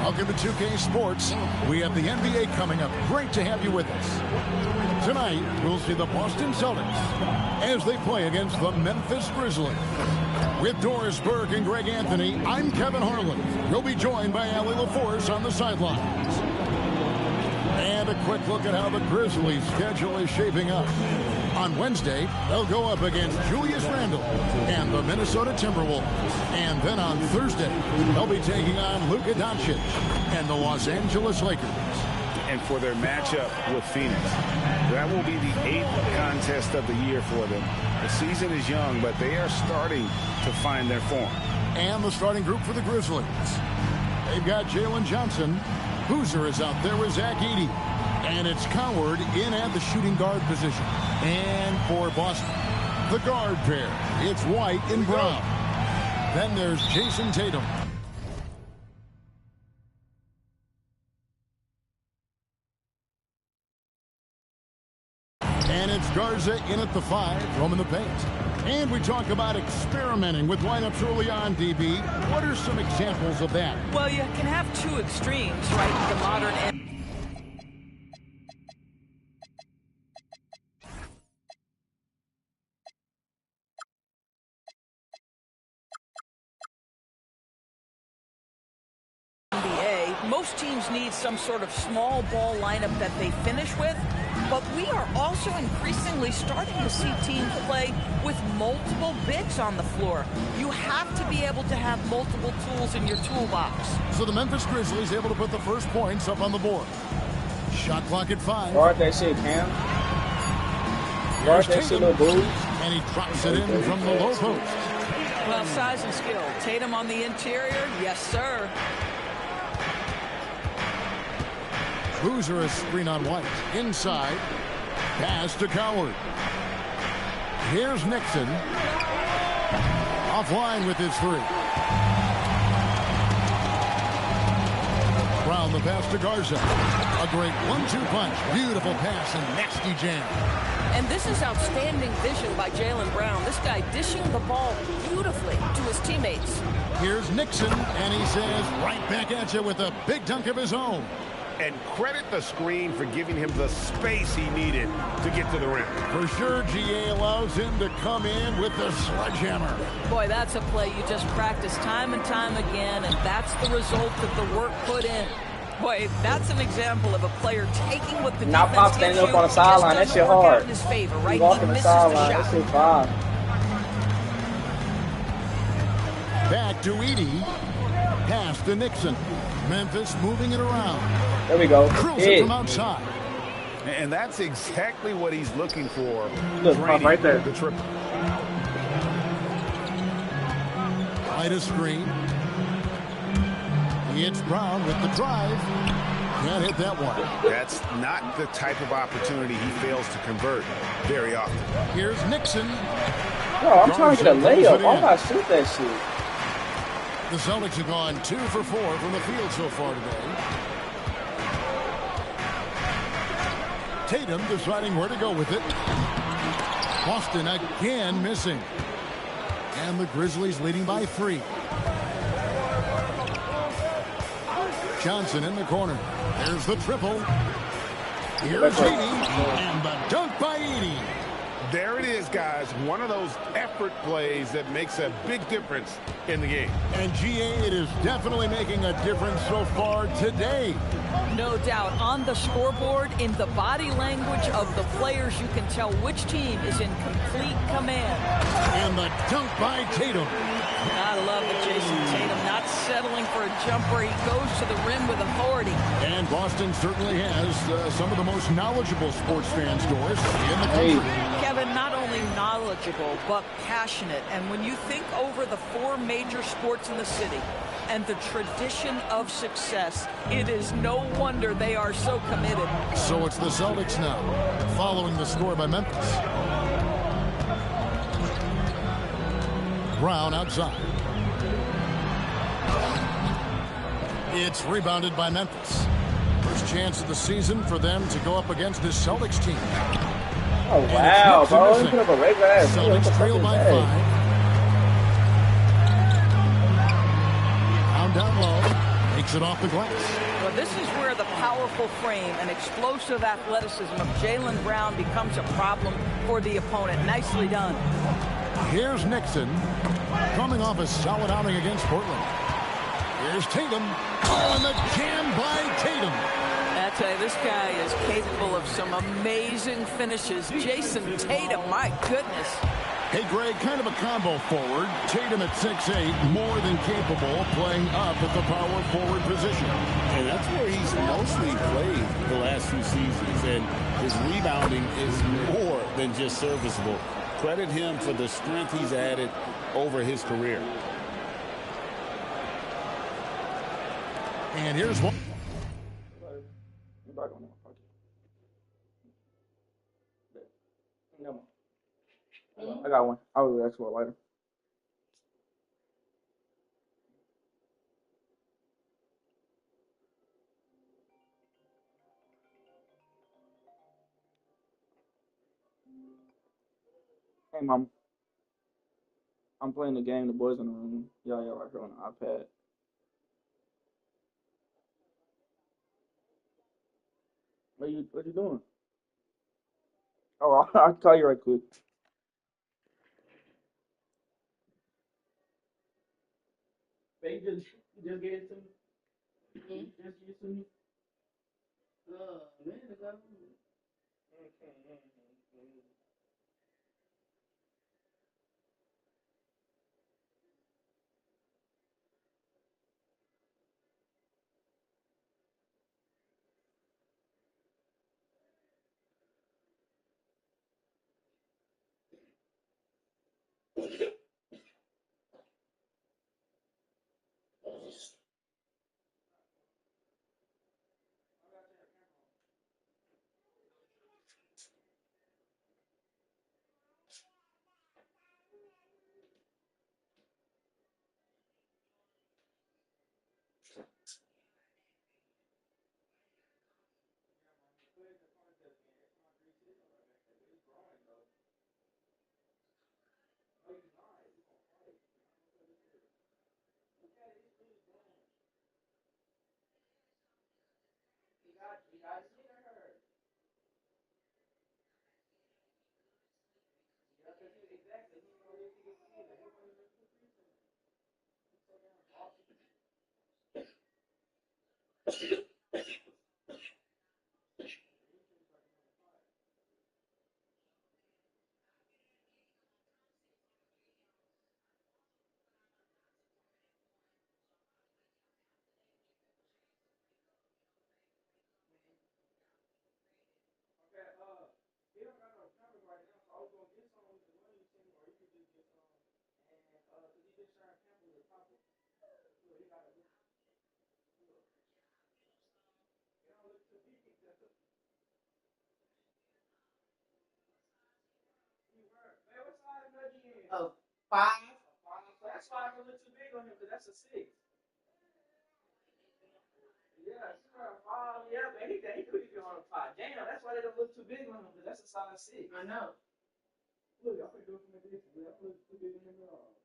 Welcome to 2K Sports. We have the NBA coming up. Great to have you with us. Tonight, we'll see the Boston Celtics as they play against the Memphis Grizzlies. With Doris Burke and Greg Anthony, I'm Kevin Harlan. We'll be joined by Allie LaForce on the sidelines. And a quick look at how the Grizzlies' schedule is shaping up. On Wednesday, they'll go up against Julius Randle and the Minnesota Timberwolves. And then on Thursday, they'll be taking on Luka Doncic and the Los Angeles Lakers. And for their matchup with Phoenix, that will be the 8th contest of the year for them. The season is young, but they are starting to find their form. And the starting group for the Grizzlies. They've got Jalen Johnson. Boozer is out there with Zach Edey. And it's Coward in at the shooting guard position. And for Boston, the guard pair, it's White and Brown. Then there's Jason Tatum. And it's Garza in at the 5, roaming the paint. And we talk about experimenting with lineups early on, DB. What are some examples of that? Well, you can have two extremes, right? The modern end. Most teams need some sort of small ball lineup that they finish with, but we are also increasingly starting to see teams play with multiple bigs on the floor. You have to be able to have multiple tools in your toolbox. So the Memphis Grizzlies able to put the first points up on the board. Shot clock at 5. Guard that shit, Cam. Guard that shit, little booze. And he drops it in from the low post. Well, size and skill. Tatum on the interior, yes, sir. Boozer a screen on White. Inside. Pass to Coward. Here's Nixon. Offline with his 3. Brown the pass to Garza. A great 1-2 punch. Beautiful pass and nasty jam. And this is outstanding vision by Jaylen Brown. This guy dishing the ball beautifully to his teammates. Here's Nixon, and he says right back at you with a big dunk of his own. And credit the screen for giving him the space he needed to get to the rim. For sure, GA allows him to come in with the sledgehammer. Boy, that's a play you just practice time and time again, and that's the result of the work put in. Boy, that's an example of a player taking what the Not Pop standing up on the sideline. That shit hard. In his favor, right? He walking the sideline. That shit fine. Back to Edey. Pass to Nixon. Memphis moving it around. There we go. Drills it from outside. And that's exactly what he's looking for. Look, Pop right there. The triple. Right a screen. It's Brown with the drive. Can't hit that one. That's not the type of opportunity he fails to convert very often. Here's Nixon. Yo, I'm trying to get a layup. I'm not shoot that shit. The Celtics have gone 2 for 4 from the field so far today. Tatum deciding where to go with it. Boston again missing. And the Grizzlies leading by 3. Johnson in the corner. There's the triple. Here's Edey. And the dunk by Edey. There it is, guys. One of those effort plays that makes a big difference in the game. And GA, it is definitely making a difference so far today. No doubt. On the scoreboard, in the body language of the players, you can tell which team is in complete command. And the dunk by Tatum. I love it, Jason Tatum not settling for a jumper. He goes to the rim with authority. And Boston certainly has some of the most knowledgeable sports fans, Doris, in the country. Kevin, not only knowledgeable, but passionate. And when you think over the 4 major sports in the city and the tradition of success, it is no wonder they are so committed. So it's the Celtics now, following the score by Memphis. Brown outside. It's rebounded by Memphis. First chance of the season for them to go up against this Celtics team. Oh, wow, bro. He put up a regular ass. Celtics trail by 5. Down low. knocks it off the glass. Well, this is where the powerful frame and explosive athleticism of Jaylen Brown becomes a problem for the opponent. Nicely done. Here's Nixon, coming off a solid outing against Portland. Here's Tatum. Oh, and the jam by Tatum. I tell you, this guy is capable of some amazing finishes. Jason Tatum, my goodness. Hey, Greg, kind of a combo forward. Tatum at 6'8", more than capable of playing up at the power forward position. And that's where he's mostly played the last few seasons. And his rebounding is more than just serviceable. Credit him for the strength he's added over his career. And here's one. I got one. I will ask for it later. Hey, Mom. I'm playing the game. The boys in the room. Y'all right here on the iPad. What you doing? Oh, I'll call you right quick. They just gave it to me. Just gave it to me. Man, ago. Oh, 5. That's why I'm a little too big on him, because that's a 6. Yeah, 5. Yeah, man, he could be on a 5. Damn, that's why they don't look too big on him, because that's a size 6. I know. Look, I'm going to do it from the distance. That's too big on him at all.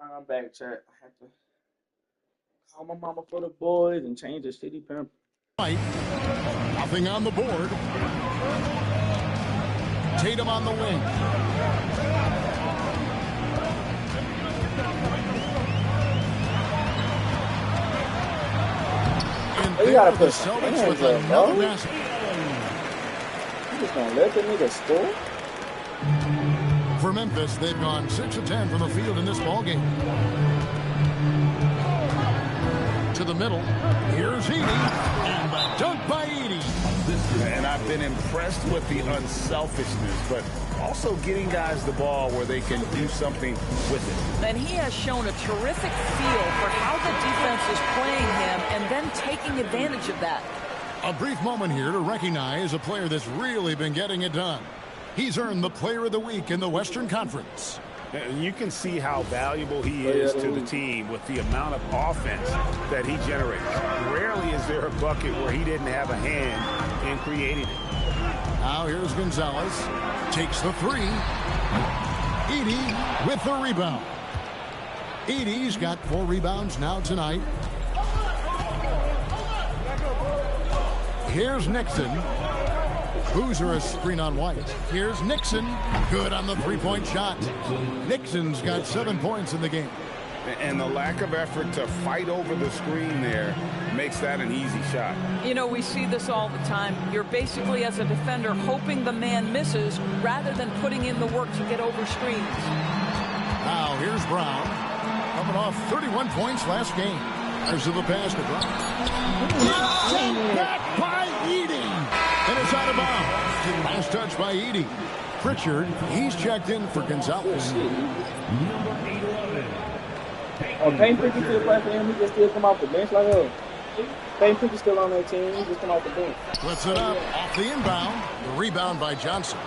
I'm back, chat. I have to call my mama for the boys and change the shitty pamper. Nothing on the board. Tatum on the wing. And You gotta the put Celtics hands with up, another bro. basket. You just gonna let the nigga score? For Memphis, they've gone 6 of 10 from the field in this ballgame. To the middle. Here's Edie. And the dunk by Edie. And I've been impressed with the unselfishness, but also getting guys the ball where they can do something with it. And he has shown a terrific feel for how the defense is playing him and then taking advantage of that. A brief moment here to recognize a player that's really been getting it done. He's earned the Player of the Week in the Western Conference. And you can see how valuable he is to the team with the amount of offense that he generates. Rarely is there a bucket where he didn't have a hand in creating it. Now here's Gonzalez. Takes the three. Edie with the rebound. Edie's got 4 rebounds now tonight. Here's Nixon. Boozer a screen on White. Here's Nixon. Good on the three-point shot. Nixon's got 7 points in the game. And the lack of effort to fight over the screen there makes that an easy shot. You know, we see this all the time. You're basically, as a defender, hoping the man misses rather than putting in the work to get over screens. Now here's Brown. Coming off 31 points last game. There's the pass to Brown. Sent back by Edie. And it's out of bounds. Last touch by Edie. Pritchard, he's checked in for Gonzalez. Oh, Payne Pritchard still play for him. He just still come off the bench like her. Payne Pritchard still on that team. He just come off the bench. Puts it up off the inbound. The rebound by Johnson.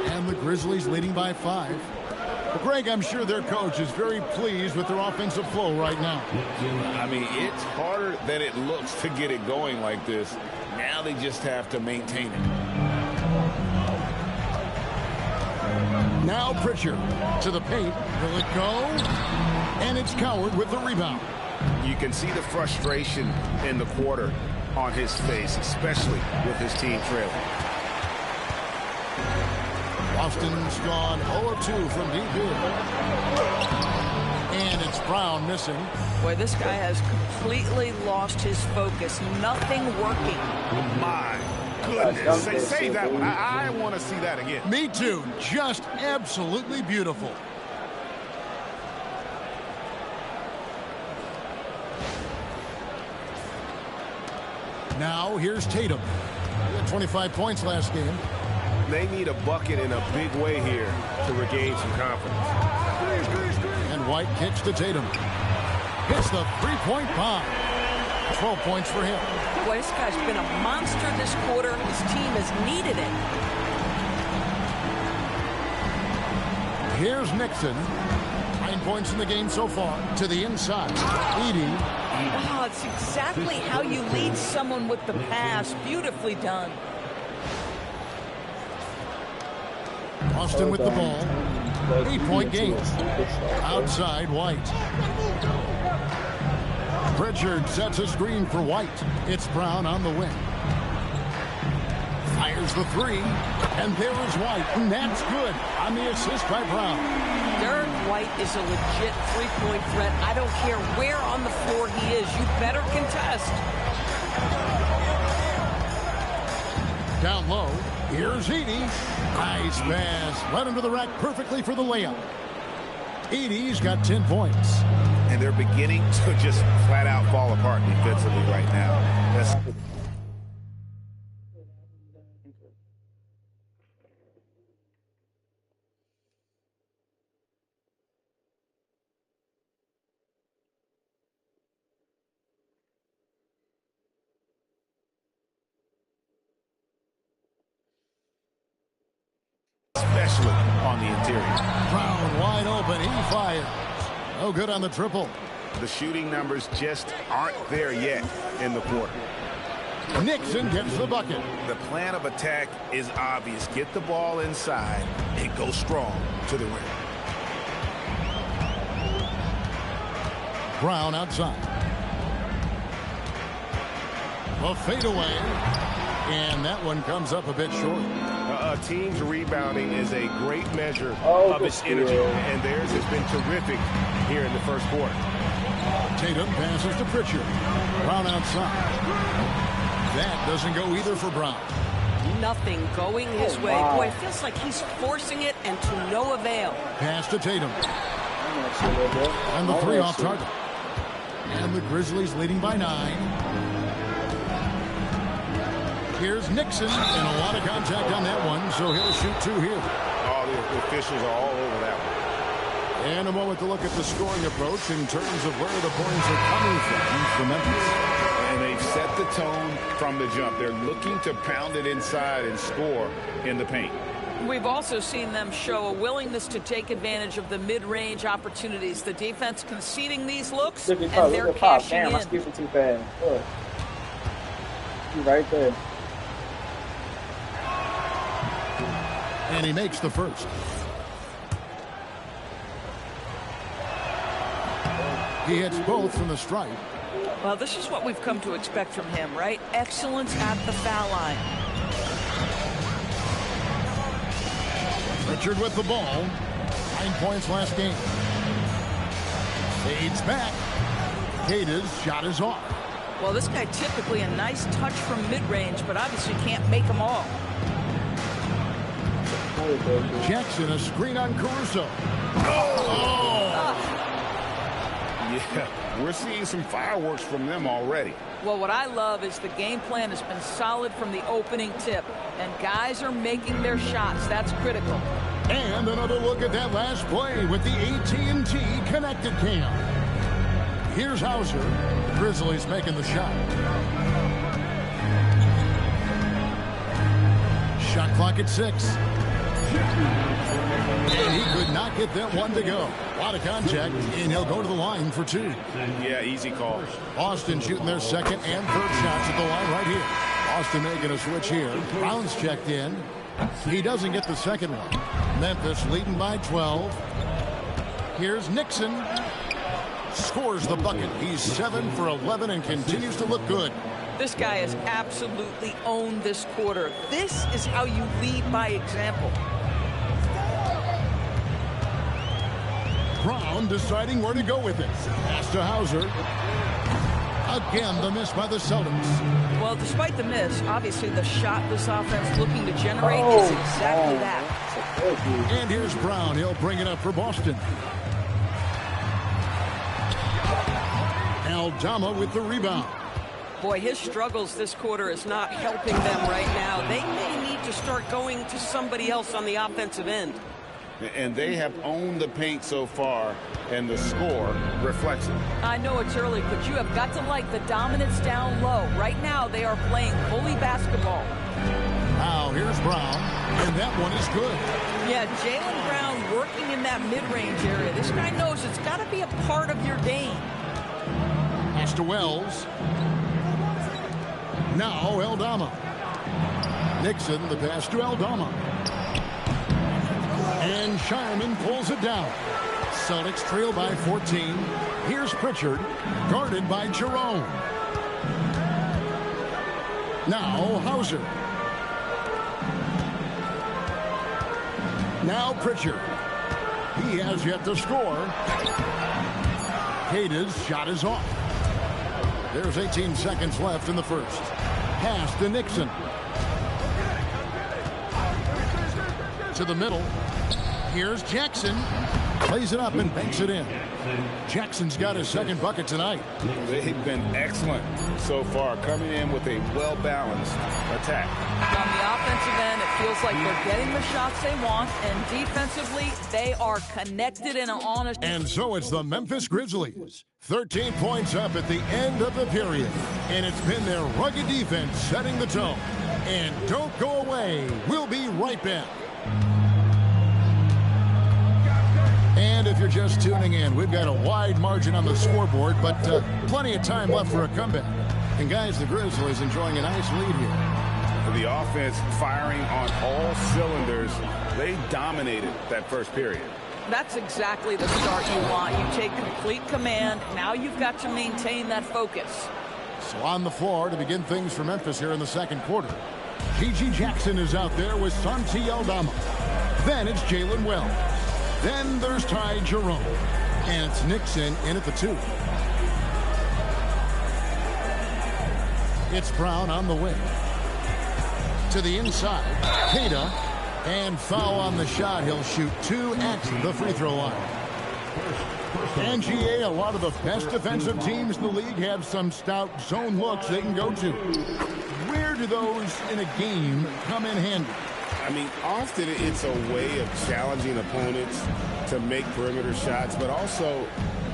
And the Grizzlies leading by 5. Well, Greg, I'm sure their coach is very pleased with their offensive flow right now. I mean, it's harder than it looks to get it going like this. Now they just have to maintain it. Now Pritchard to the paint. Will it go? And it's Coward with the rebound. You can see the frustration in the quarter on his face, especially with his team trailing. Boston's gone 0 of 2 from deep here. And it's Brown missing. Boy, this guy has completely lost his focus. Nothing working. My goodness. Save that one. I want to see that again. Me too. Just absolutely beautiful. Now here's Tatum. He had 25 points last game. They need a bucket in a big way here to regain some confidence. And White kicks to Tatum. Hits the three-point bomb. 12 points for him. Boy, this guy's been a monster this quarter. His team has needed it. Here's Nixon. 9 points in the game so far. To the inside. Edie. Oh, it's exactly how you lead someone with the pass. Beautifully done. Boston with the ball. 8-point game. Outside White. Pritchard sets a screen for White. It's Brown on the wing. Fires the three. And there is White. And that's good on the assist by Brown. Derek White is a legit three-point threat. I don't care where on the floor he is. You better contest. Down low. Here's Edie. Nice pass. Led him to the rack perfectly for the layup. Edie's got 10 points. And they're beginning to just flat out fall apart defensively right now. That's especially on the interior. Brown wide open. He fires. No good on the triple. The shooting numbers just aren't there yet in the quarter. Nixon gets the bucket. The plan of attack is obvious. Get the ball inside and go strong to the rim. Brown outside. A fadeaway. And that one comes up a bit short. A team's rebounding is a great measure of its energy, and theirs has been terrific here in the first quarter. Tatum passes to Pritchard. Brown outside. That doesn't go either for Brown. Nothing going his way. Boy, it feels like he's forcing it and to no avail. Pass to Tatum. And the three off target. And the Grizzlies leading by 9. Here's Nixon, and a lot of contact on that one, so he'll shoot 2 here. Oh, the officials are all over that one. And a moment to look at the scoring approach in terms of where the points are coming from for Memphis. And they've set the tone from the jump. They're looking to pound it inside and score in the paint. We've also seen them show a willingness to take advantage of the mid-range opportunities. The defense conceding these looks, and they're cashing in. Damn, I skipped it too fast. Look. He's right there. And he makes the first. He hits both from the stripe. Well, this is what we've come to expect from him, right? Excellence at the foul line. Richard with the ball. 9 points last game. Fades back. Kata's shot is off. Well, this guy typically a nice touch from mid-range, but obviously can't make them all. Jackson, a screen on Caruso. Yeah, we're seeing some fireworks from them already. Well, what I love is the game plan has been solid from the opening tip, and guys are making their shots. That's critical. And another look at that last play with the AT&T connected cam. Here's Hauser. Grizzlies making the shot. Shot clock at 6. And he could not get that one to go. A lot of contact, and he'll go to the line for 2. Yeah, easy call. Boston shooting their second and third shots at the line right here. Boston making a switch here. Brown's checked in. He doesn't get the second one. Memphis leading by 12. Here's Nixon. Scores the bucket. He's 7 for 11 and continues to look good. This guy has absolutely owned this quarter. This is how you lead by example. Brown deciding where to go with it. Pass to Hauser. Again, the miss by the Celtics. Well, despite the miss, obviously the shot this offense looking to generate is exactly that. And here's Brown. He'll bring it up for Boston. Aldama with the rebound. Boy, his struggles this quarter is not helping them right now. They may need to start going to somebody else on the offensive end. And they have owned the paint so far, and the score reflects it. I know it's early, but you have got to like the dominance down low. Right now, they are playing bully basketball. Now, here's Brown, and that one is good. Yeah, Jaylen Brown working in that mid-range area. This guy knows it's got to be a part of your game. Pass to Wells. Now, Aldama. Nixon, the pass to Aldama. And Shireman pulls it down. Celtics trail by 14. Here's Pritchard, guarded by Jerome. Now Hauser. Now Pritchard. He has yet to score. Kata's shot is off. There's 18 seconds left in the first. Pass to Nixon. To the middle. Here's Jackson. Plays it up and banks it in. Jackson's got his second bucket tonight. They've been excellent so far, coming in with a well-balanced attack. On the offensive end, it feels like they're getting the shots they want, and defensively, they are connected and honest. And so it's the Memphis Grizzlies. 13 points up at the end of the period. And it's been their rugged defense setting the tone. And don't go away. We'll be right back. And if you're just tuning in, we've got a wide margin on the scoreboard, but plenty of time left for a comeback. And guys, the Grizzlies enjoying a nice lead here. The offense firing on all cylinders. They dominated that first period. That's exactly the start you want. You take complete command. Now you've got to maintain that focus. So on the floor to begin things for Memphis here in the second quarter. G.G. Jackson is out there with Santi Aldama. Then it's Jalen Wells. Then there's Ty Jerome. And it's Nixon in at the 2. It's Brown on the wing. To the inside. Queta. And foul on the shot. He'll shoot 2 at the free throw line. And GA, a lot of the best defensive teams in the league have some stout zone looks they can go to. Where do those in a game come in handy? I mean, often it's a way of challenging opponents to make perimeter shots, but also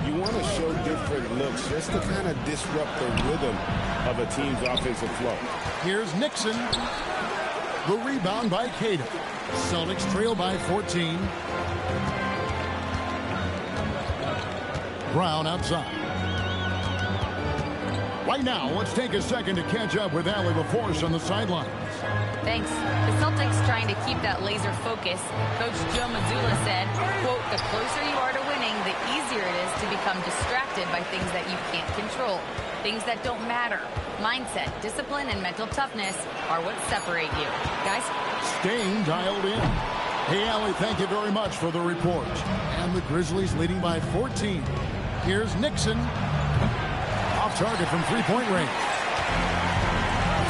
you want to show different looks just to kind of disrupt the rhythm of a team's offensive flow. Here's Nixon. The rebound by Queta. Celtics trail by 14. Brown outside. Right now, let's take a second to catch up with Allie LaForce on the sidelines. Thanks. The Celtics trying to keep that laser focus. Coach Joe Mazzulla said, quote, the closer you are to winning, the easier it is to become distracted by things that you can't control. Things that don't matter. Mindset, discipline, and mental toughness are what separate you. Guys? Staying dialed in. Hey, Allie, thank you very much for the report. And the Grizzlies leading by 14. Here's Nixon. Off target from three-point range.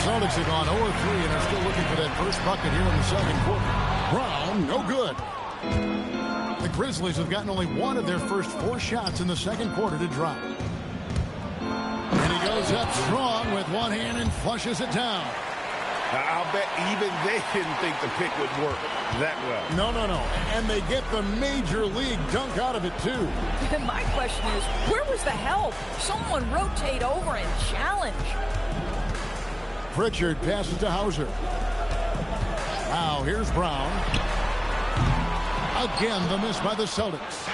Celtics have gone 0-3 and are still looking for that first bucket here in the second quarter. Brown, no good. The Grizzlies have gotten only one of their first 4 shots in the second quarter to drop. And he goes up strong with one hand and flushes it down. I'll bet even they didn't think the pick would work that well. No. And they get the major league dunk out of it, too. My question is, where was the help? Someone rotate over and challenge. Pritchard passes to Hauser. Now here's Brown. Again, the miss by the Celtics.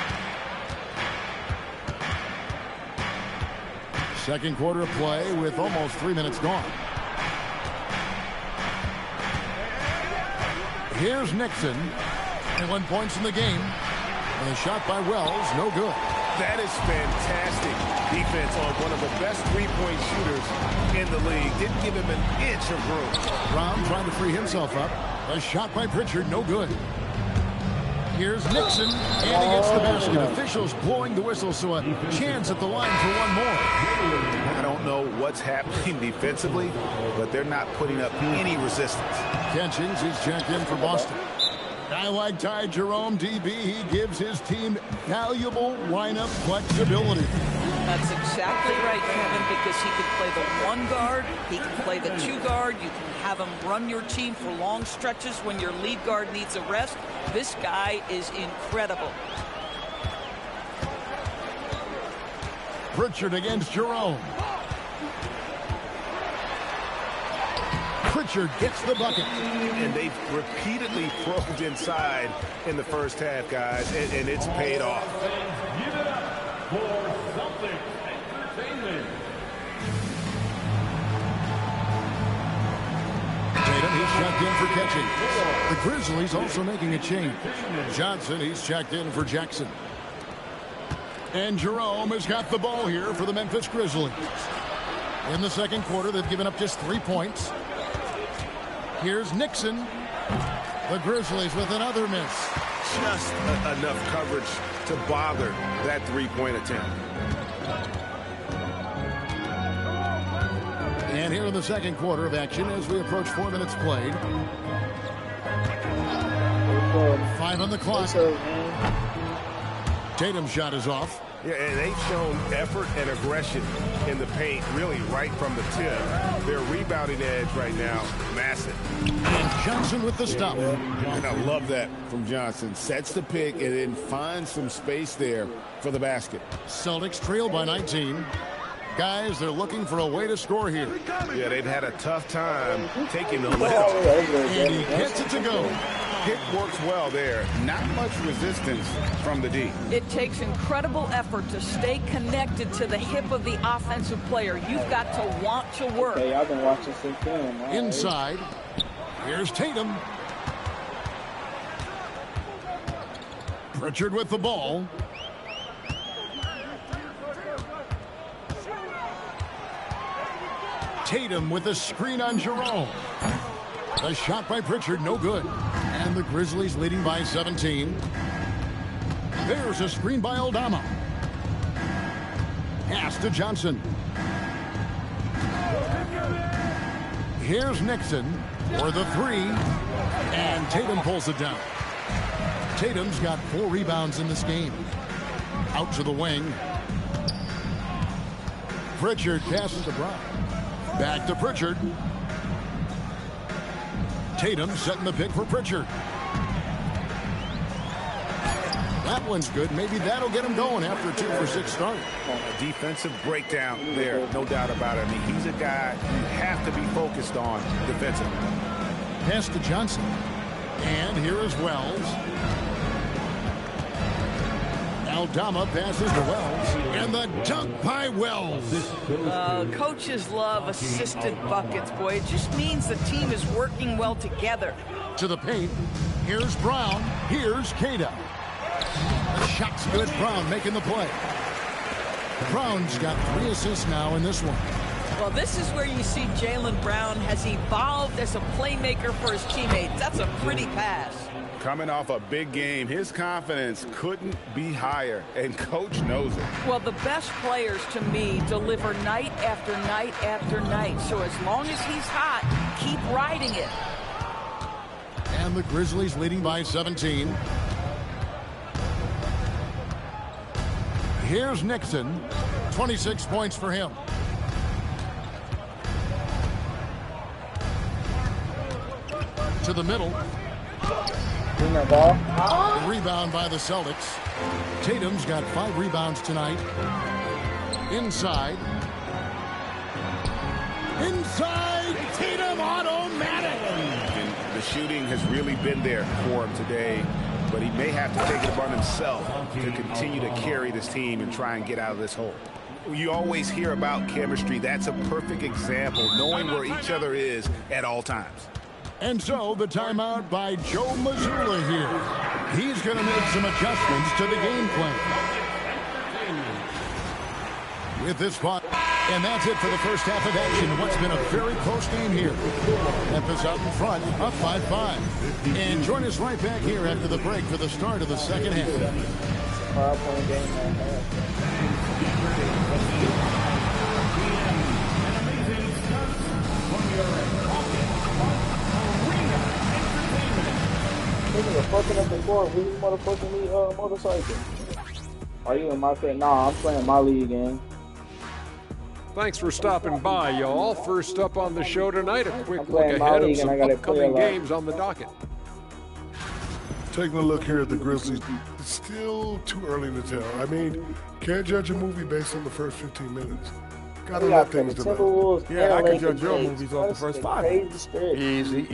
Second quarter of play with almost 3 minutes gone. Here's Nixon. 21 points in the game. And a shot by Wells, no good. That is fantastic defense on one of the best three-point shooters in the league. Didn't give him an inch of room. Brown trying to free himself up. A shot by Pritchard, no good. Here's Nixon, and he gets the basket. Officials blowing the whistle, so a chance at the line for one more. I don't know what's happening defensively, but they're not putting up any resistance. Catchings, he's checked in for Boston. Guy like Ty Jerome, DB, he gives his team valuable lineup flexibility. That's exactly right, Kevin, because he can play the 1 guard, he can play the 2 guard, you can have him run your team for long stretches when your lead guard needs a rest. This guy is incredible. Pritchard against Jerome. Pritchard gets the bucket. And they've repeatedly probed inside in the first half, guys, and it's paid off. Give it up for Celtics Entertainment. Tatum, he's checked in for catching. The Grizzlies also making a change. Johnson, he's checked in for Jackson. And Jerome has got the ball here for the Memphis Grizzlies. In the second quarter, they've given up just 3 points. Here's Nixon. The Grizzlies with another miss. Just enough coverage to bother that three-point attempt. And here in the second quarter of action as we approach 4 minutes played. 5 on the clock. Tatum's shot is off. Yeah, and they've shown effort and aggression in the paint, really right from the tip. Their rebounding edge right now, massive. And Johnson with the stop. And I love that from Johnson. Sets the pick and then finds some space there for the basket. Celtics trail by 19. Guys, they're looking for a way to score here. Yeah, they've had a tough time taking the lift. And he gets it to go. Pick works well there. Not much resistance from the D. It takes incredible effort to stay connected to the hip of the offensive player. You've got to want to work. Hey, I've been watching since then. Inside. Here's Tatum. Pritchard with the ball. Tatum with the screen on Jerome. The shot by Pritchard, no good. And the Grizzlies leading by 17. There's a screen by Aldama. Pass to Johnson. Here's Nixon for the three. And Tatum pulls it down. Tatum's got 4 rebounds in this game. Out to the wing. Pritchard passes to Brown. Back to Pritchard. Tatum setting the pick for Pritchard. That one's good. Maybe that'll get him going after a 2 for 6 start. A defensive breakdown there, no doubt about it. I mean, he's a guy you have to be focused on defensively. Pass to Johnson. And here is Wells. Aldama passes to Wells. And the dunk by Wells. Coaches love assisted buckets, boy. It just means the team is working well together. To the paint. Here's Brown. Here's Cada. The shot's good. Brown making the play. Brown's got 3 assists now in this one. Well, this is where you see Jaylen Brown has evolved as a playmaker for his teammates. That's a pretty pass. Coming off a big game, his confidence couldn't be higher, and Coach knows it. Well, the best players, to me, deliver night after night after night. So as long as he's hot, keep riding it. And the Grizzlies leading by 17. Here's Nixon. 26 points for him. To the middle. Rebound by the Celtics. Tatum's got 5 rebounds tonight. Inside. Inside. Tatum automatic. And the shooting has really been there for him today, but he may have to take it upon himself to continue to carry this team and try and get out of this hole. You always hear about chemistry. That's a perfect example, knowing where each other is at all times. And so the timeout by Joe Mazzulla here. He's going to make some adjustments to the game plan. With this spot. And that's it for the first half of action. What's been a very close game here. Memphis out in front, up 5-5. And join us right back here after the break for the start of the second half. 5-point game. Niggas are fucking up the court. We motherfucking league motorcycle. Are you in my fit? Nah, I'm playing my league game. Thanks for stopping by, y'all. First up on the show tonight, a quick look playing my ahead of league some and I gotta upcoming play a lot. games on the docket. Taking a look here at the Grizzlies, it's still too early to tell. I mean, can't judge a movie based on the first 15 minutes. Gotta We let got the things develop. Timberwolves. Yeah, I and can judge Lakers your games. movies off the That's first a 5. crazy spread. Easy.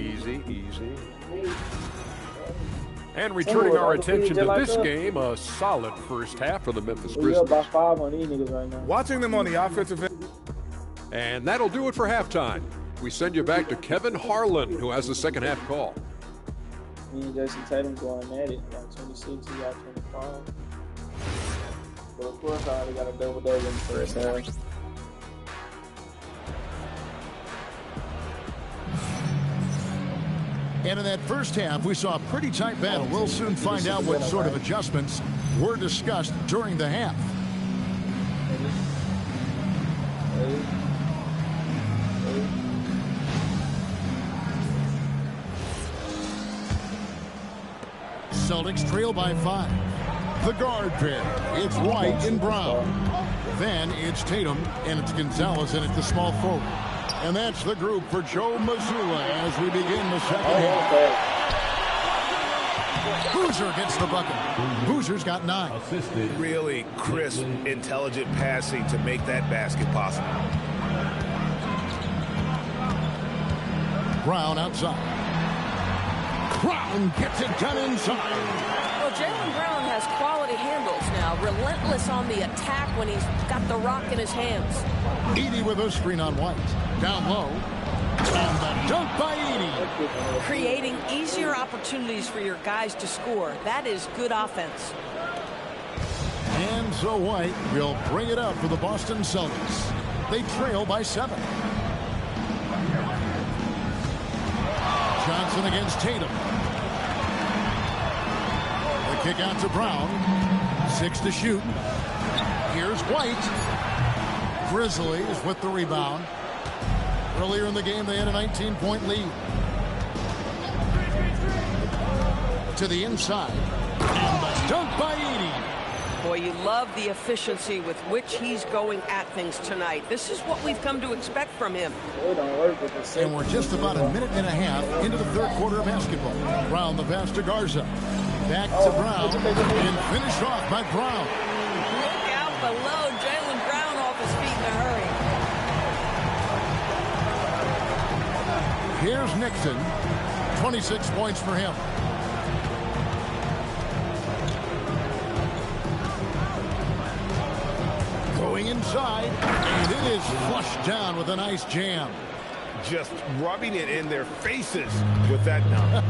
And returning our attention to this game, a solid first half for the Memphis We up by Grizzlies. 5 on these niggas right now. Watching them on the offensive end. And that'll do it for halftime. We send you back to Kevin Harlan, who has the second half call. Me and Jason Tatum going at it. Got 26, he got 25. But of course, I already got a double-double in the first half. And in that first half, we saw a pretty tight battle. We'll soon find out what sort of adjustments were discussed during the half. Celtics trail by 5. The guard pair. It's White and Brown. Then it's Tatum, and it's Gonzalez, and it's the small forward. And that's the group for Joe Mazzulla as we begin the second half. Boozer gets the bucket. Boozer's got 9. Really crisp, intelligent passing to make that basket possible. Brown outside. Brown gets it done inside. Well, Jaylen Brown has quality handles now. Relentless on the attack when he's got the rock in his hands. Edey with a screen on White. Down low. And the dunk by Edey. Creating easier opportunities for your guys to score. That is good offense. And so White will bring it up for the Boston Celtics. They trail by 7. Johnson against Tatum. The kick out to Brown. 6 to shoot. Here's White. Grizzlies with the rebound. Earlier in the game, they had a 19-point lead. To the inside. And the dunk by Edey. Boy, you love the efficiency with which he's going at things tonight. This is what we've come to expect from him. And we're just about a minute and a half into the third quarter of basketball. Brown the pass to Garza. Back to Brown. And finished off by Brown. Look out below. Jaylen Brown off his feet in a hurry. Here's Nixon. 26 points for him. Going inside, and it is flushed down with a nice jam. Just rubbing it in their faces with that dunk.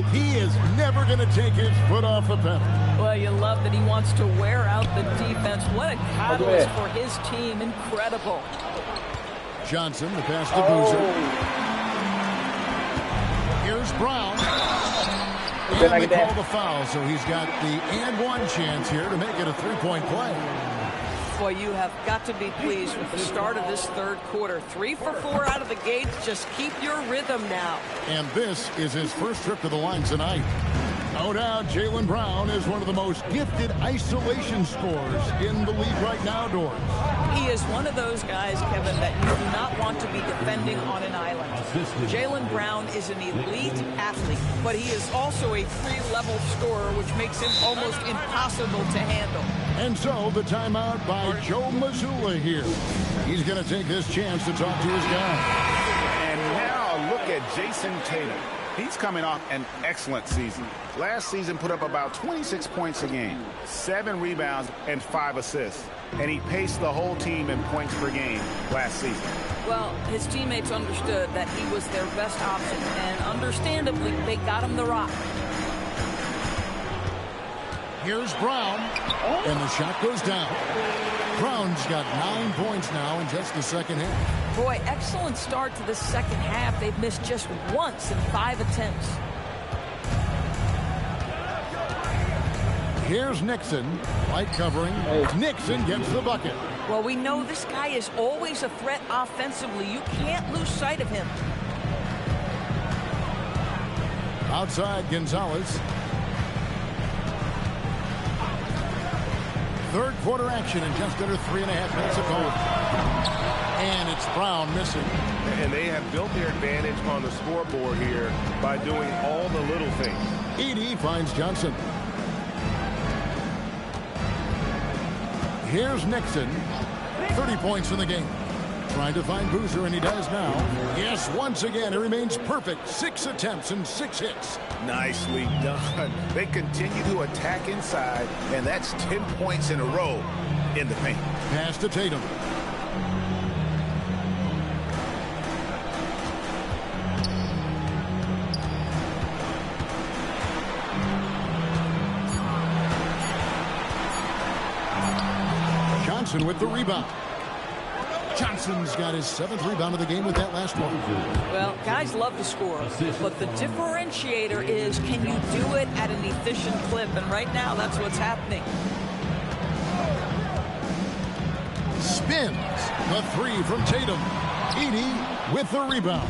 He is never going to take his foot off the pedal. Well, you love that he wants to wear out the defense. What a catalyst for his team. Incredible. Johnson, the pass to Boozer. Here's Brown. And they call the foul, so he's got the and one chance here to make it a three-point play. Boy, you have got to be pleased with the start of this third quarter. 3 for 4 out of the gates. Just keep your rhythm now. And this is his first trip to the line tonight. No doubt, Jaylen Brown is one of the most gifted isolation scorers in the league right now, Doris. He is one of those guys, Kevin, that you do not want to be defending on an island. Jaylen Brown is an elite athlete, but he is also a three-level scorer, which makes him almost impossible to handle. And so the timeout by Joe Mazzulla here. He's going to take this chance to talk to his guy. And now look at Jason Tatum. He's coming off an excellent season. Last season put up about 26 points a game, 7 rebounds, and 5 assists. And he paced the whole team in points per game last season. Well, his teammates understood that he was their best option, and understandably, they got him the rock. Here's Brown, and the shot goes down. Brown's got 9 points now in just the second half. Boy, excellent start to the second half. They've missed just once in 5 attempts. Here's Nixon, light covering. Nixon gets the bucket. Well, we know this guy is always a threat offensively. You can't lose sight of him. Outside, Gonzalez. Third quarter action in just under 3.5 minutes of going. And it's Brown missing. And they have built their advantage on the scoreboard here by doing all the little things. Edey finds Johnson. Here's Nixon. 30 points in the game. Trying to find Boozer, and he does now. Yes, once again, it remains perfect. 6 attempts and 6 hits. Nicely done. They continue to attack inside, and that's 10 points in a row in the paint. Pass to Tatum. Johnson with the rebound. Johnson's got his 7th rebound of the game with that last one. Well, guys love to score, but the differentiator is, can you do it at an efficient clip? And right now, that's what's happening. Spins the 3 from Tatum. Edey with the rebound.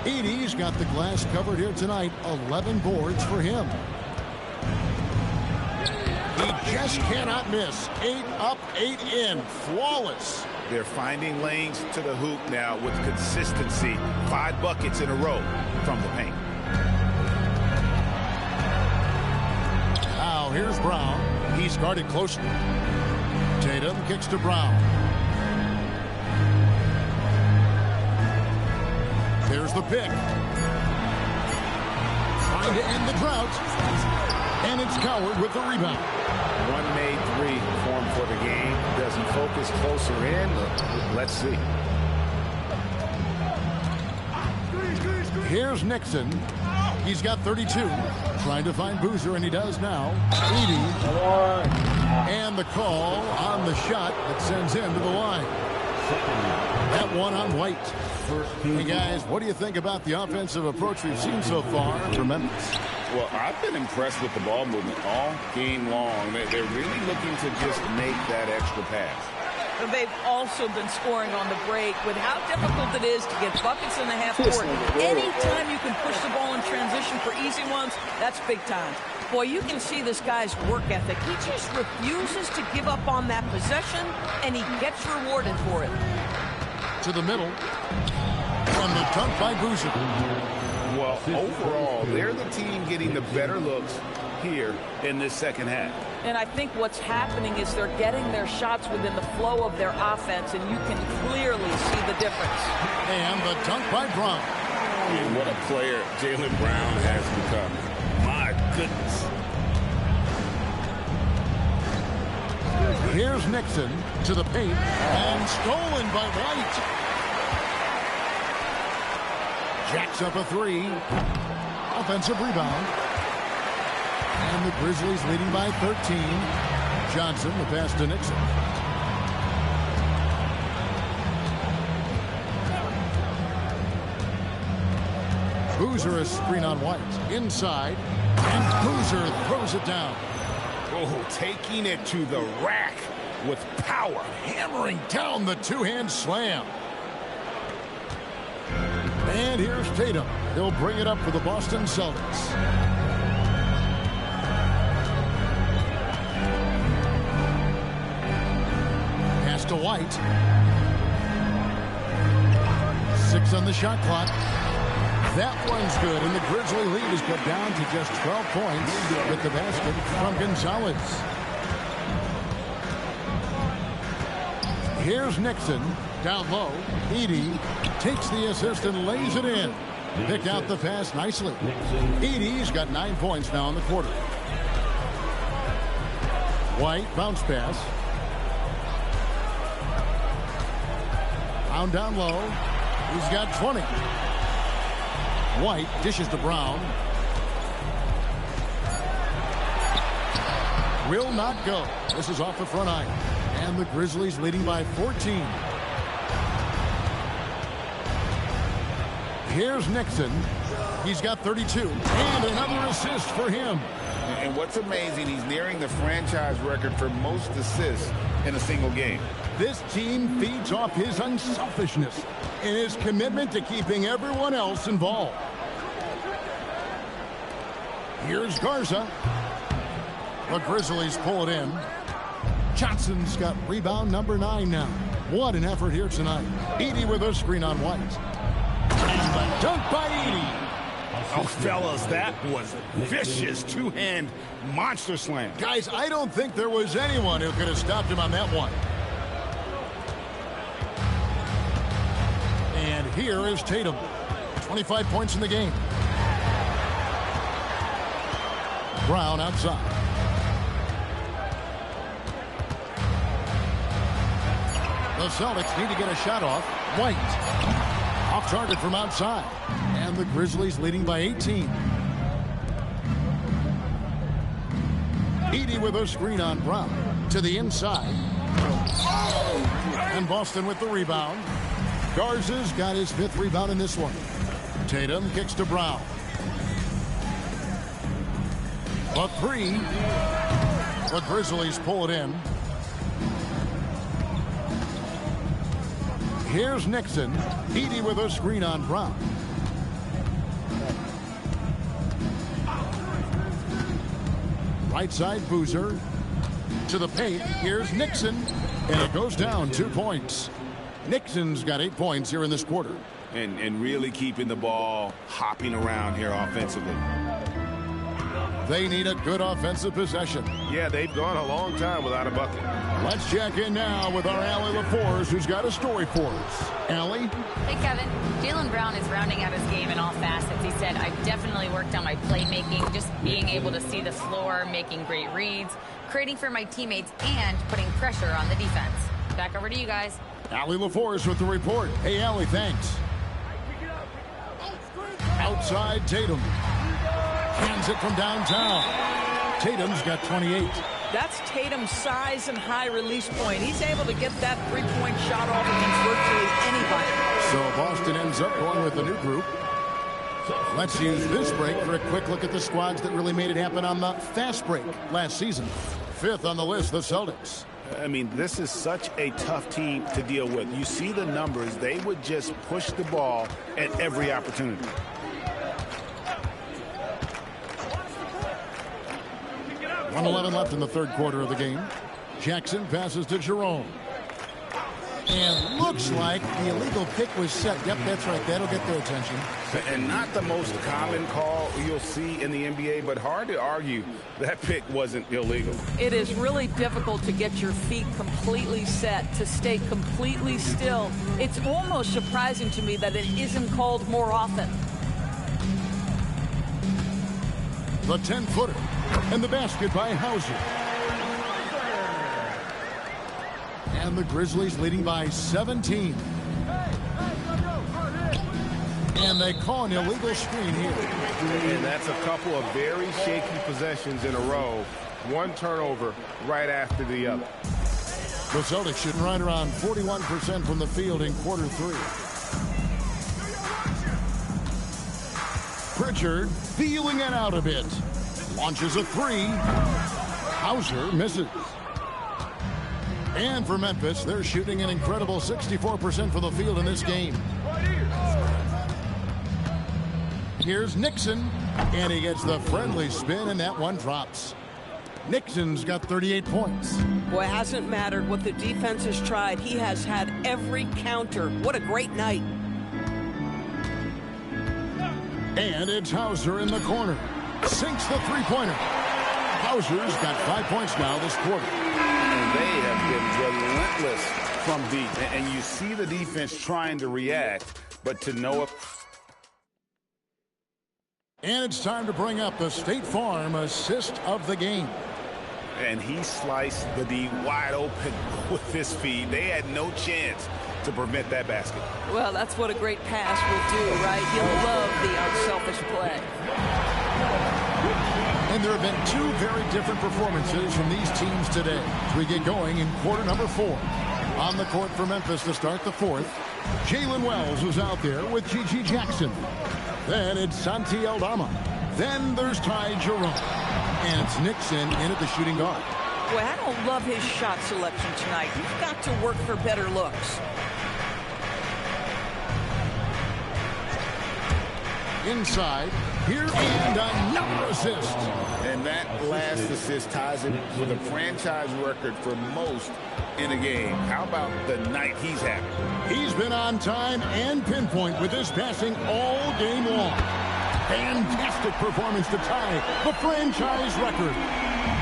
Edey's got the glass covered here tonight. 11 boards for him. He just cannot miss. 8 up, 8 in. Flawless. They're finding lanes to the hoop now with consistency. 5 buckets in a row from the paint. Now here's Brown. He's guarded closely. Tatum kicks to Brown. There's the pick. Trying to end the drought. And it's Coward with the rebound. One made 3 form for the game. Does he focus closer in? Let's see. Here's Nixon. He's got 32. Trying to find Boozer, and he does now. Edey. And the call on the shot that sends him to the line. That one on White. Hey, guys, what do you think about the offensive approach we've seen so far from Memphis? Well, I've been impressed with the ball movement all game long. They're really looking to just make that extra pass. They've also been scoring on the break. With how difficult it is to get buckets in the half court, anytime you can push the ball in transition for easy ones, that's big time. Boy, you can see this guy's work ethic. He just refuses to give up on that possession, and he gets rewarded for it. To the middle. And the dunk by Boozer. Well, overall, they're the team getting the better looks here in this second half. And I think what's happening is they're getting their shots within the flow of their offense, and you can clearly see the difference. And the dunk by Brown. And what a player Jaylen Brown has become. My goodness. Here's Nixon to the paint, and stolen by White. Jacks up a three. Offensive rebound. And the Grizzlies leading by 13. Johnson, the pass to Nixon. Boozer a screen on White. Inside. And Boozer throws it down. Oh, taking it to the rack with power. Hammering down the two-hand slam. And here's Tatum. He'll bring it up for the Boston Celtics. Pass to White. 6 on the shot clock. That one's good, and the Grizzly lead is cut down to just 12 points with the basket from Gonzalez. Here's Nixon. Down low. Edey takes the assist and lays it in. Picked out the pass nicely. Edey's got 9 points now in the quarter. White, bounce pass. Brown down low. He's got 20. White dishes to Brown. Will not go. This is off the front iron. And the Grizzlies leading by 14. Here's Nixon. He's got 32. And another assist for him. And what's amazing, he's nearing the franchise record for most assists in a single game. This team feeds off his unselfishness and his commitment to keeping everyone else involved. Here's Garza. The Grizzlies pull it in. Johnson's got rebound number 9 now. What an effort here tonight. Edey with a screen on White. And the dunk by Edey. Oh, fellas, that was vicious two-hand monster slam. Guys, I don't think there was anyone who could have stopped him on that one. And here is Tatum. 25 points in the game. Brown outside. The Celtics need to get a shot off. White. Off target from outside. And the Grizzlies leading by 18. Edey with a screen on Brown. To the inside. And Boston with the rebound. Garza's got his 5th rebound in this one. Tatum kicks to Brown. A 3. The Grizzlies pull it in. Here's Nixon. Edey with a screen on Brown. Right side, Boozer. To the paint. Here's Nixon. And it goes down 2 points. Nixon's got 8 points here in this quarter. And really keeping the ball hopping around here offensively. They need a good offensive possession. Yeah, they've gone a long time without a bucket. Let's check in now with our Allie LaForce, who's got a story for us. Allie? Hey, Kevin. Jaylen Brown is rounding out his game in all facets. He said, I've definitely worked on my playmaking, just being able to see the floor, making great reads, creating for my teammates, and putting pressure on the defense. Back over to you guys. Allie LaForce with the report. Hey, Allie, thanks. Outside Tatum. Hands it from downtown. Tatum's got 28. That's Tatum's size and high release point. He's able to get that three-point shot off against virtually anybody. So Boston ends up going with a new group. Let's use this break for a quick look at the squads that really made it happen on the fast break last season. Fifth on the list, the Celtics. I mean, this is such a tough team to deal with. You see the numbers. They would just push the ball at every opportunity. .111 left in the third quarter of the game. Jackson passes to Jerome. And looks like the illegal pick was set. Yep, that's right. That'll get their attention. And not the most common call you'll see in the NBA, but hard to argue that pick wasn't illegal. It is really difficult to get your feet completely set, to stay completely still. It's almost surprising to me that it isn't called more often. The 10-footer. And the basket by Hauser. And the Grizzlies leading by 17. And they call an illegal screen here. And that's a couple of very shaky possessions in a row. One turnover right after the other. The Celtics shooting right around 41% from the field in quarter three. Pritchard feeling it out a bit. Launches a three. Hauser misses. And for Memphis, they're shooting an incredible 64% from the field in this game. Here's Nixon, and he gets the friendly spin, and that one drops. Nixon's got 38 points. Boy, it hasn't mattered what the defense has tried. He has had every counter. What a great night. And it's Hauser in the corner. Sinks the three-pointer. Hauser's got 5 points now this quarter. And they have been relentless from deep. And you see the defense trying to react, but to no... And it's time to bring up the State Farm assist of the game. And he sliced the D wide open with his feet. They had no chance to prevent that basket. Well, that's what a great pass will do, right? You'll love the unselfish play. And there have been two very different performances from these teams today as we get going in quarter number 4. On the court for Memphis to start the fourth, Jalen Wells was out there with G.G. Jackson. Then it's Santi Aldama. Then there's Ty Jerome. And it's Nixon in at the shooting guard. Boy, I don't love his shot selection tonight. You've got to work for better looks. Inside, here and another assist. And that last assist ties him with a franchise record for most in a game. How about the night he's having? He's been on time and pinpoint with his passing all game long. Fantastic performance to tie the franchise record.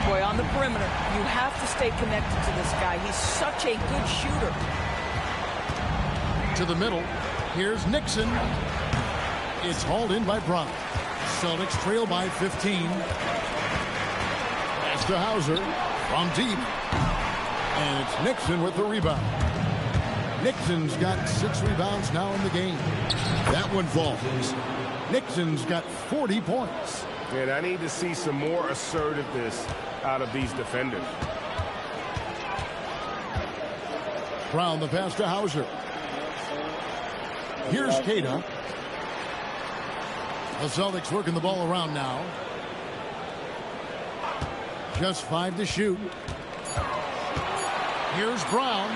Boy, on the perimeter, you have to stay connected to this guy. He's such a good shooter. To the middle, here's Nixon. It's hauled in by Brown. Celtics trail by 15. Pass to Hauser from deep. And it's Nixon with the rebound. Nixon's got 6 rebounds now in the game. That one falls. Nixon's got 40 points. And I need to see some more assertiveness out of these defenders. Brown the pass to Hauser. Here's Cada. The Celtics working the ball around now. Just 5 to shoot. Here's Brown.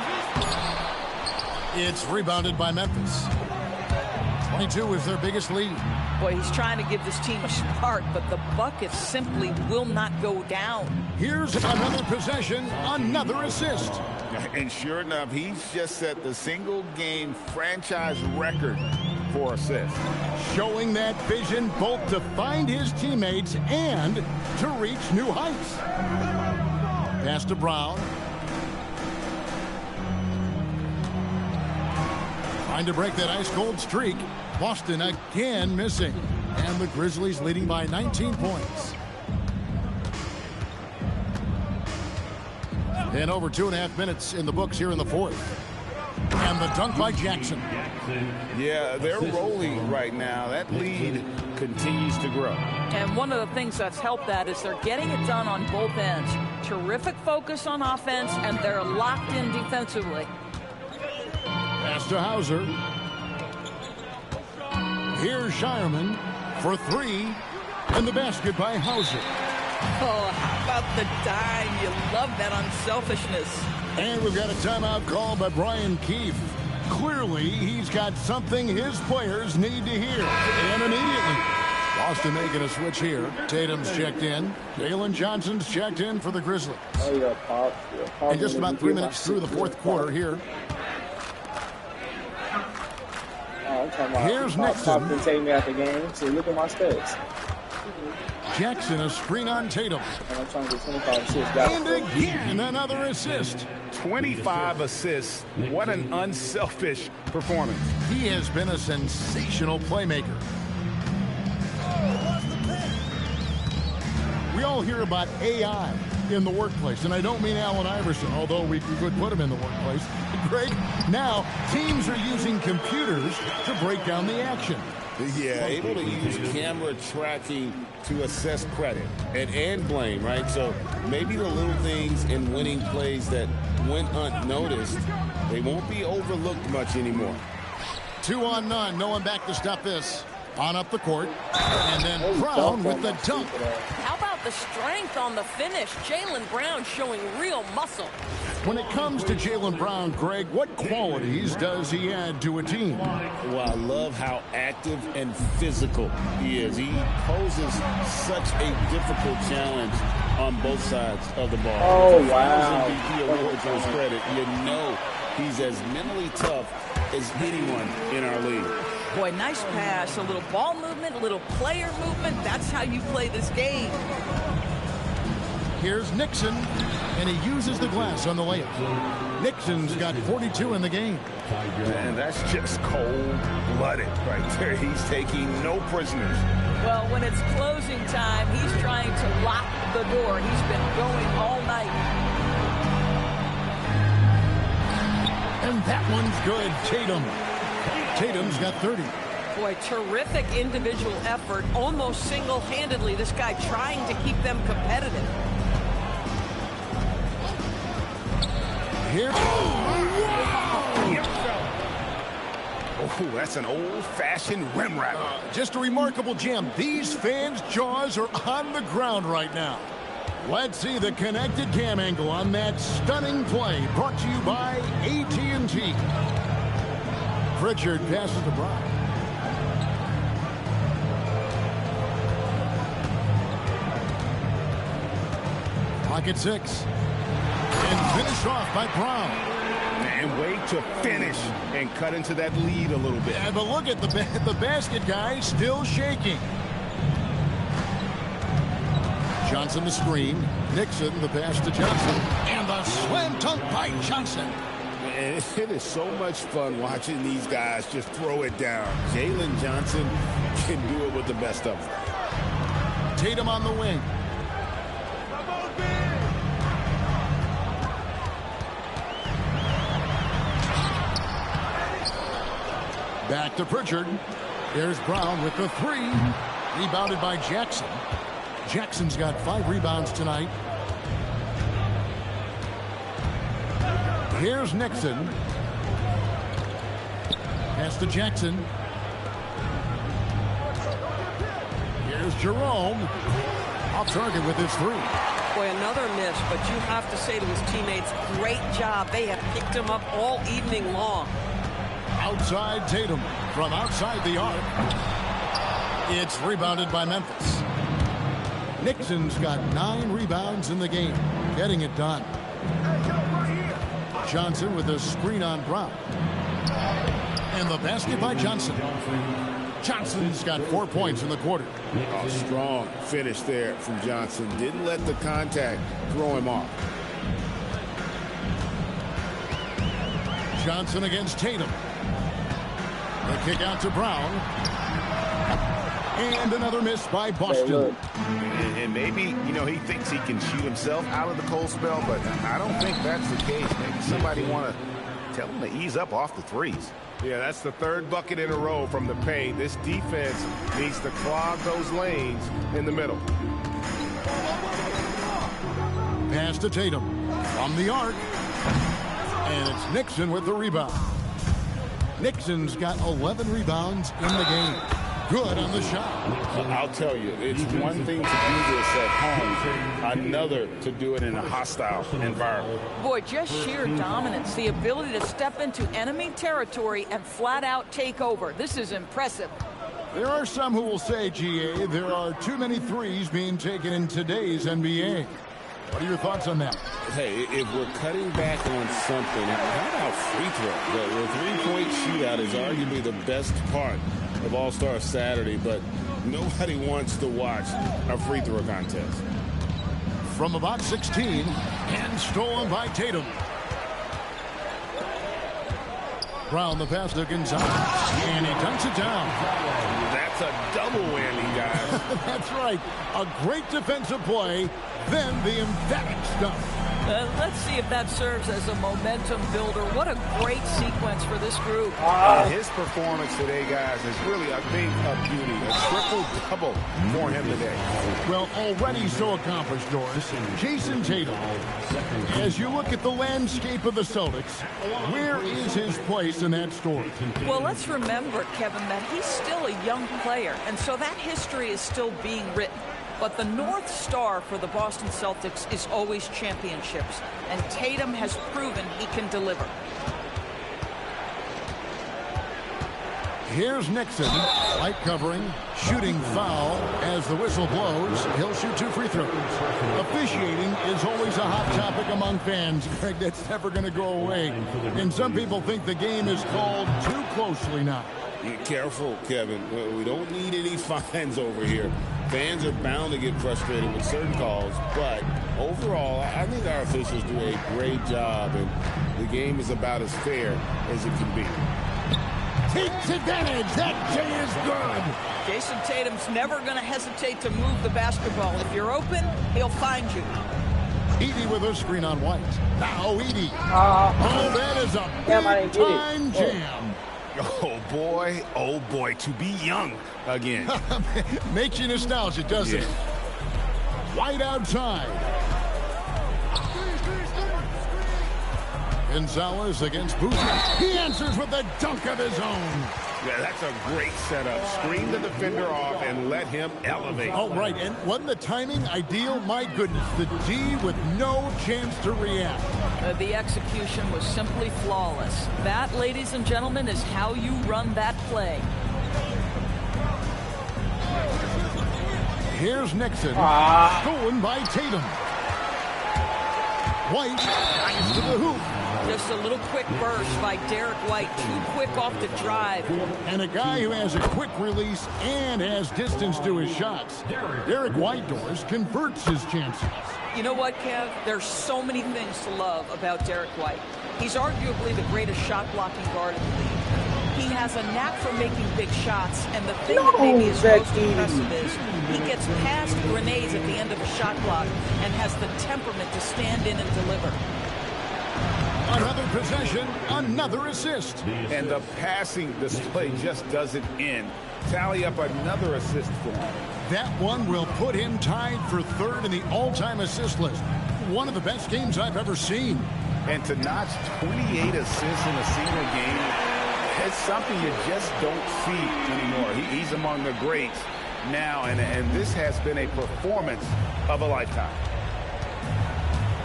It's rebounded by Memphis. 22 is their biggest lead. Boy, he's trying to give this team a spark, but the buckets simply will not go down. Here's another possession, another assist. And sure enough, he's just set the single-game franchise record for assists. Showing that vision both to find his teammates and to reach new heights. Pass to Brown. Trying to break that ice-cold streak. Boston again missing. And the Grizzlies leading by 19 points. And over 2.5 minutes in the books here in the fourth. And the dunk by Jackson. Yeah, they're rolling right now. That lead continues to grow. And one of the things that's helped that is they're getting it done on both ends. Terrific focus on offense, and they're locked in defensively. Pass to Hauser. Here's Shireman for three. And the basket by Hauser. Oh, how about the dime? You love that unselfishness. And we've got a timeout called by Brian Keefe. Clearly, he's got something his players need to hear. And immediately, Boston making a switch here. Tatum's checked in. Jalen Johnson's checked in for the Grizzlies. And just about 3 minutes through the fourth quarter here. Here's Nixon. Take me out the game. So look at my stats. Jackson, a screen on Tatum. And again, another assist. 25 assists. What an unselfish performance. He has been a sensational playmaker. We all hear about AI in the workplace, and I don't mean Allen Iverson, although we could put him in the workplace. Greg, now teams are using computers to break down the action. Yeah, able to use camera tracking to assess credit and blame, right? So maybe the little things in winning plays that went unnoticed, they won't be overlooked much anymore. 2 on none. No one back to stop this. On up the court. And then Brown with the dunk. How about the strength on the finish? Jaylen Brown showing real muscle. When it comes to Jaylen Brown, Greg, what qualities does he add to a team? Well, I love how active and physical he is. He poses such a difficult challenge on both sides of the ball. Oh, wow. MVP award to his credit. You know he's as mentally tough as anyone in our league. Boy, nice pass, a little ball movement, a little player movement. That's how you play this game. Here's Nixon, and he uses the glass on the layup. Nixon's got 42 in the game. And that's just cold-blooded right there. He's taking no prisoners. Well, when it's closing time, he's trying to lock the door. He's been going all night. And that one's good. Tatum's got 30. Boy, terrific individual effort, almost single-handedly. This guy trying to keep them competitive. Here. Oh, that's an old-fashioned rim wrap. Just a remarkable jam. These fans' jaws are on the ground right now. Let's see the connected cam angle on that stunning play, brought to you by AT&T. Pritchard passes to Brown. Pocket 6. And finished off by Brown. And way to finish and cut into that lead a little bit. Yeah, but look at the basket guy still shaking. Johnson the screen. Nixon the pass to Johnson. And the slam dunk by Johnson. It is so much fun watching these guys just throw it down. Jalen Johnson can do it with the best of them. Tatum on the wing. Back to Pritchard. There's Brown with the three. Rebounded by Jackson. Jackson's got 5 rebounds tonight. Here's Nixon. Pass to Jackson. Here's Jerome. Off target with his 3. Boy, another miss, but you have to say to his teammates, great job. They have picked him up all evening long. Outside Tatum from outside the arc. It's rebounded by Memphis. Nixon's got 9 rebounds in the game, getting it done. Johnson with a screen on Brown. And the basket by Johnson. Johnson's got 4 points in the quarter. Oh, strong finish there from Johnson. Didn't let the contact throw him off. Johnson against Tatum. The kick out to Brown. And another miss by Boston. And maybe, you know, he thinks he can shoot himself out of the cold spell, but I don't think that's the case. Maybe somebody want to tell him to ease up off the threes. Yeah, that's the third bucket in a row from the paint. This defense needs to clog those lanes in the middle. Pass to Tatum from the arc. And it's Nixon with the rebound. Nixon's got 11 rebounds in the game. Good on the shot. I'll tell you, it's one thing to do this at home, another to do it in a hostile environment. Boy, just sheer dominance, the ability to step into enemy territory and flat out take over. This is impressive. There are some who will say, GA, there are too many threes being taken in today's NBA. What are your thoughts on that? Hey, if we're cutting back on something, how about free throw? The three-point shootout is arguably the best part of All-Star Saturday, but nobody wants to watch a free throw contest. From about 16, and stolen by Tatum. Brown the pass to Gonzalez, and he dunks it down. That's a double whammy, guys. That's right. A great defensive play, then the emphatic stuff. Let's see if that serves as a momentum builder. What a great sequence for this group. His performance today, guys, is really a thing of beauty. A triple-double for him today. Well, already so accomplished, Doris. Jason Tatum. As you look at the landscape of the Celtics, where is his place in that story? Well, let's remember, Kevin, that he's still a young player, and so that history is still being written. But the North Star for the Boston Celtics is always championships, and Tatum has proven he can deliver. Here's Nixon, light covering, shooting foul. As the whistle blows, he'll shoot 2 free throws. Officiating is always a hot topic among fans, Greg. That's never going to go away. And some people think the game is called too closely now. Be careful, Kevin. We don't need any fines over here. Fans are bound to get frustrated with certain calls, but overall, I think our officials do a great job, and the game is about as fair as it can be. Takes advantage. That J is good. Jason Tatum's never going to hesitate to move the basketball. If you're open, he'll find you. Edey with a screen on White. Now Edey. Oh, that is a big-time jam. Oh boy, to be young again. Makes you nostalgic, doesn't it? White outside. Gonzalez against Boozer. He answers with a dunk of his own. Yeah, that's a great setup. Screen the defender off and let him elevate. Oh, right. And wasn't the timing ideal? My goodness. The D with no chance to react. The execution was simply flawless. That, ladies and gentlemen, is how you run that play. Here's Nixon. Stolen by Tatum. White drives to the hoop. Just a little quick burst by Derek White. Too quick off the drive. And a guy who has a quick release and has distance to his shots. Derek White, Doris, converts his chances. You know what, Kev? There's so many things to love about Derek White. He's arguably the greatest shot-blocking guard in the league. He has a knack for making big shots, and the thing that maybe is most impressive is he gets past grenades at the end of a shot block and has the temperament to stand in and deliver. Another possession, another assist. And the passing display just doesn't end. Tally up another assist for him. That one will put him tied for third in the all-time assist list. One of the best games I've ever seen. And to notch 28 assists in a single game, it's something you just don't see anymore. He's among the greats now, and this has been a performance of a lifetime.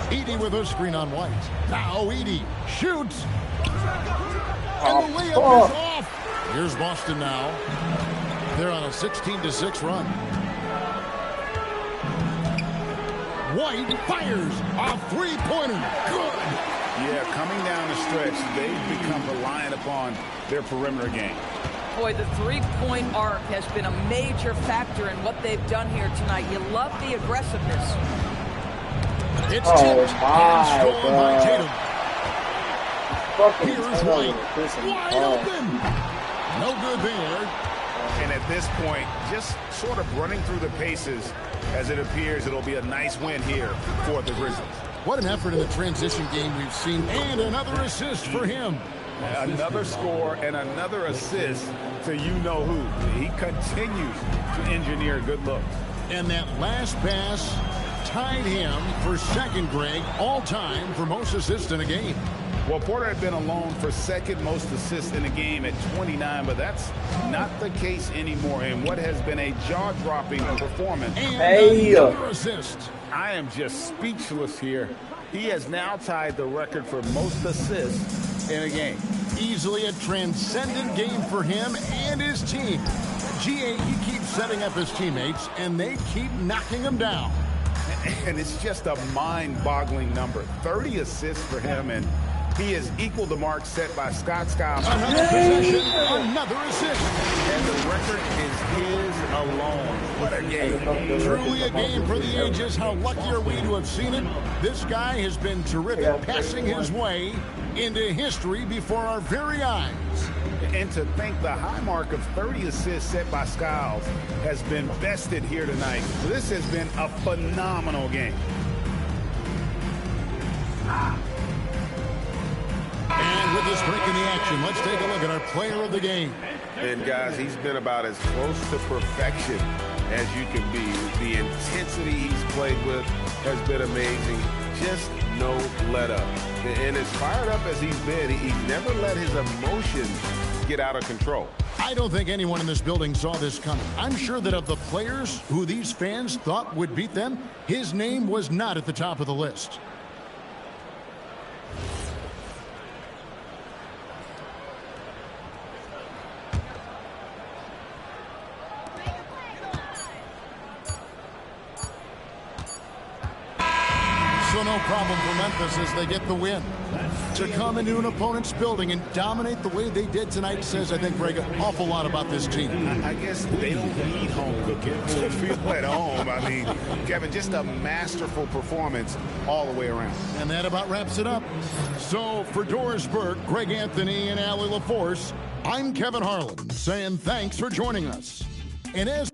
Edey with a screen on White. Now Edey shoots. And the layup is off. Here's Boston now. They're on a 16-6 run. White fires a three-pointer. Good. Yeah, coming down the stretch, they've become reliant upon their perimeter game. Boy, the three-point arc has been a major factor in what they've done here tonight. You love the aggressiveness. It's tipped and stolen by Tatum. Here's White. Wide open. No good there. And at this point, just sort of running through the paces, as it appears it'll be a nice win here for the Grizzlies. What an effort in the transition game we've seen, and another assist for him. Another score and another assist to you-know-who. He continues to engineer good looks. And that last pass tied him for second, Greg, all-time for most assists in a game. Well, Porter had been alone for second most assists in a game at 29, but that's not the case anymore in what has been a jaw-dropping performance. And another assist. I am just speechless here. He has now tied the record for most assists in a game. Easily a transcendent game for him and his team. GA, he keeps setting up his teammates, and they keep knocking him down. And it's just a mind-boggling number. 30 assists for him, and he has equaled the mark set by Scott Skiles. Another possession, another assist. And the record is his alone. What a game. Truly a game for the ages. How lucky are we to have seen it? This guy has been terrific, passing his way into history before our very eyes. And to think the high mark of 30 assists set by Skiles has been bested here tonight. This has been a phenomenal game. And with this break in the action, let's take a look at our player of the game. And guys, he's been about as close to perfection as you can be. The intensity he's played with has been amazing. Just no let up. And as fired up as he's been, he's never let his emotions get out of control. I don't think anyone in this building saw this coming. I'm sure that of the players who these fans thought would beat them, his name was not at the top of the list. So no problem for Memphis as they get the win. To come into an opponent's building and dominate the way they did tonight says, I think, Greg, an awful lot about this team. I guess they don't need home cooking to feel at home. I mean, Kevin, just a masterful performance all the way around. And that about wraps it up. So for Doris Burke, Greg Anthony, and Allie LaForce, I'm Kevin Harlan saying thanks for joining us. And as...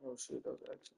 Oh, shit, that was excellent.